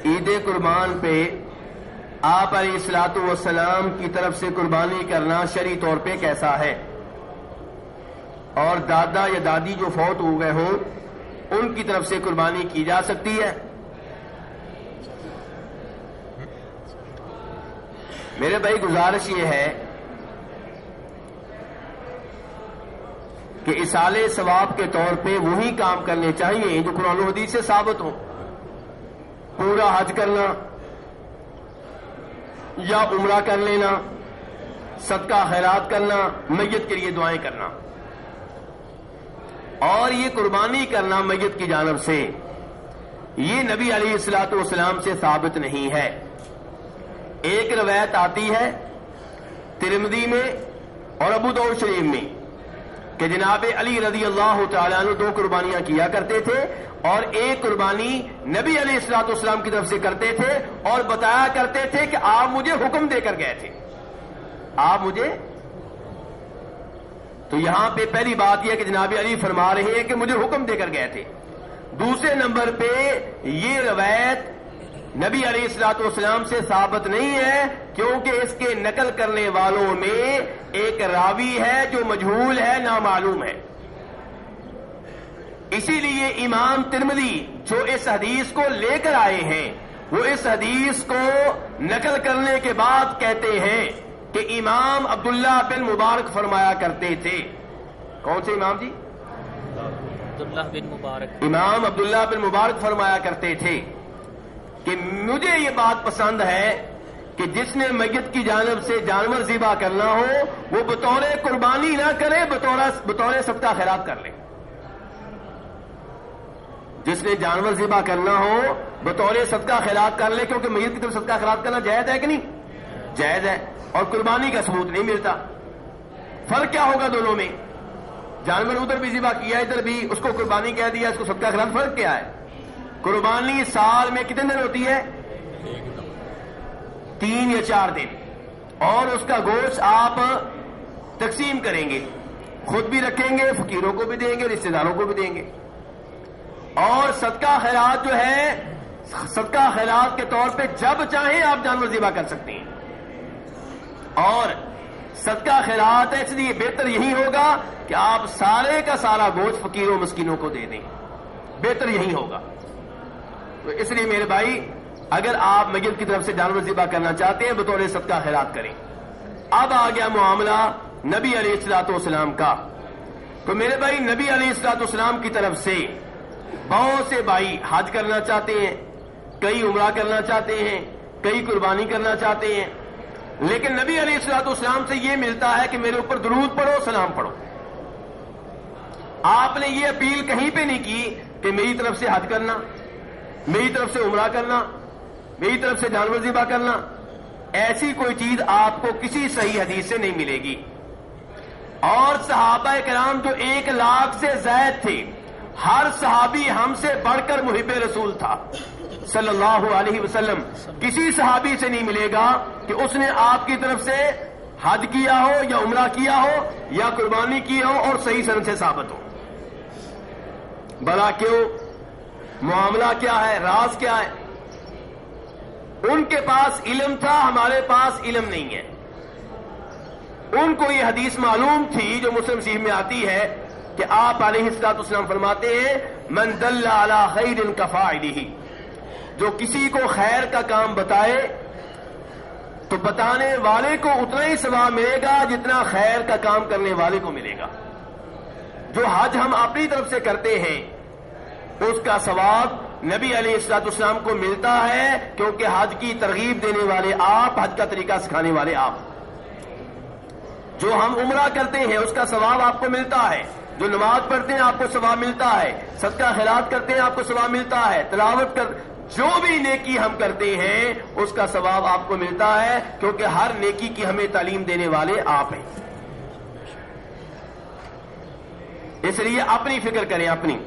عید قربان پہ آپ علیہ الصلوۃ والسلام کی طرف سے قربانی کرنا شرعی طور پہ کیسا ہے؟ اور دادا یا دادی جو فوت ہو گئے ہوں ان کی طرف سے قربانی کی جا سکتی ہے؟ میرے بھائی گزارش یہ ہے کہ ایصال ثواب کے طور پہ وہی کام کرنے چاہیے جو قرآن و حدیث سے ثابت ہو. پورا حج کرنا یا عمرہ کر لینا، صدقہ خیرات کرنا، میت کے لیے دعائیں کرنا، اور یہ قربانی کرنا میت کی جانب سے، یہ نبی علیہ الصلوۃ والسلام سے ثابت نہیں ہے. ایک روایت آتی ہے ترمذی میں اور ابو داؤد شریف میں کہ جناب علی رضی اللہ تعالیٰ عنہ 2 قربانیاں کیا کرتے تھے، اور ایک قربانی نبی علیہ الصلوۃ والسلام کی طرف سے کرتے تھے اور بتایا کرتے تھے کہ آپ مجھے حکم دے کر گئے تھے. آپ مجھے، تو یہاں پہ پہلی بات یہ کہ جناب علی فرما رہے ہیں کہ مجھے حکم دے کر گئے تھے. دوسرے نمبر پہ یہ روایت نبی علیہ الصلوۃ والسلام سے ثابت نہیں ہے، کیونکہ اس کے نقل کرنے والوں میں ایک راوی ہے جو مجہول ہے، نامعلوم ہے. اسی لیے امام ترمذی جو اس حدیث کو لے کر آئے ہیں وہ اس حدیث کو نقل کرنے کے بعد کہتے ہیں کہ امام عبداللہ بن مبارک فرمایا کرتے تھے. کون سے امام جی؟ عبداللہ بن مبارک. امام عبداللہ بن مبارک فرمایا کرتے تھے کہ مجھے یہ بات پسند ہے کہ جس نے میت کی جانب سے جانور ذبح کرنا ہو وہ بطور قربانی نہ کرے، بطور صدقہ خیرات کر لے. جس نے جانور ذبح کرنا ہو بطور صدقہ خیرات کر لے، کیونکہ میت کی طرف صدقہ خیرات کرنا جائز ہے کہ نہیں؟ جائز ہے، اور قربانی کا ثبوت نہیں ملتا. فرق کیا ہوگا دونوں میں؟ جانور ادھر بھی ذبح کیا، ادھر بھی اس کو قربانی کہہ دیا، اس کو صدقہ خیرات. فرق کیا ہے؟ قربانی سال میں کتنے دن ہوتی ہے؟ 3 یا 4 دن، اور اس کا گوشت آپ تقسیم کریں گے، خود بھی رکھیں گے، فقیروں کو بھی دیں گے، رشتہ داروں کو بھی دیں گے. اور صدقہ خیرات جو ہے، صدقہ خیرات کے طور پہ جب چاہیں آپ جانور ذبح کر سکتے ہیں. اور صدقہ خیرات ہے، اس لیے بہتر یہی ہوگا کہ آپ سارے کا سارا گوشت فقیروں مسکینوں کو دے دیں، بہتر یہی ہوگا. تو اس لیے میرے بھائی اگر آپ میت کی طرف سے جانور ذبح کرنا چاہتے ہیں بطور صدقہ خیرات کریں. اب آ گیا معاملہ نبی علیہ الصلوۃ والسلام کا. تو میرے بھائی نبی علیہ الصلوۃ والسلام کی طرف سے بہت سے بھائی حج کرنا چاہتے ہیں، کئی عمرہ کرنا چاہتے ہیں، کئی قربانی کرنا چاہتے ہیں، لیکن نبی علیہ الصلوۃ والسلام سے یہ ملتا ہے کہ میرے اوپر درود پڑھو، سلام پڑھو. آپ نے یہ اپیل کہیں پہ نہیں کی کہ میری طرف سے حج کرنا، میری طرف سے عمرہ کرنا، میری طرف سے جانور ذبح کرنا. ایسی کوئی چیز آپ کو کسی صحیح حدیث سے نہیں ملے گی. اور صحابہ کرام جو 1 لاکھ سے زائد تھے، ہر صحابی ہم سے بڑھ کر محب رسول تھا صلی اللہ علیہ وسلم. کسی صحابی سے نہیں ملے گا کہ اس نے آپ کی طرف سے حج کیا ہو یا عمرہ کیا ہو یا قربانی کی ہو اور صحیح سند سے ثابت ہو. بھلا کیوں؟ معاملہ کیا ہے؟ راز کیا ہے؟ ان کے پاس علم تھا، ہمارے پاس علم نہیں ہے. ان کو یہ حدیث معلوم تھی جو مسلم شریف میں آتی ہے کہ آپ علیہ الصلوۃ والسلام فرماتے ہیں من دل علی خیر کفاعلہ، جو کسی کو خیر کا کام بتائے تو بتانے والے کو اتنا ہی ثواب ملے گا جتنا خیر کا کام کرنے والے کو ملے گا. جو حج ہم اپنی طرف سے کرتے ہیں اس کا ثواب نبی علیہ الصلوۃ والسلام کو ملتا ہے، کیونکہ حج کی ترغیب دینے والے آپ، حج کا طریقہ سکھانے والے آپ. جو ہم عمرہ کرتے ہیں اس کا ثواب آپ کو ملتا ہے، جو نماز پڑھتے ہیں آپ کو ثواب ملتا ہے، صدقہ خیرات کرتے ہیں آپ کو ثواب ملتا ہے، تلاوت کر جو بھی نیکی ہم کرتے ہیں اس کا ثواب آپ کو ملتا ہے، کیونکہ ہر نیکی کی ہمیں تعلیم دینے والے آپ ہیں. اس لیے اپنی فکر کریں، اپنی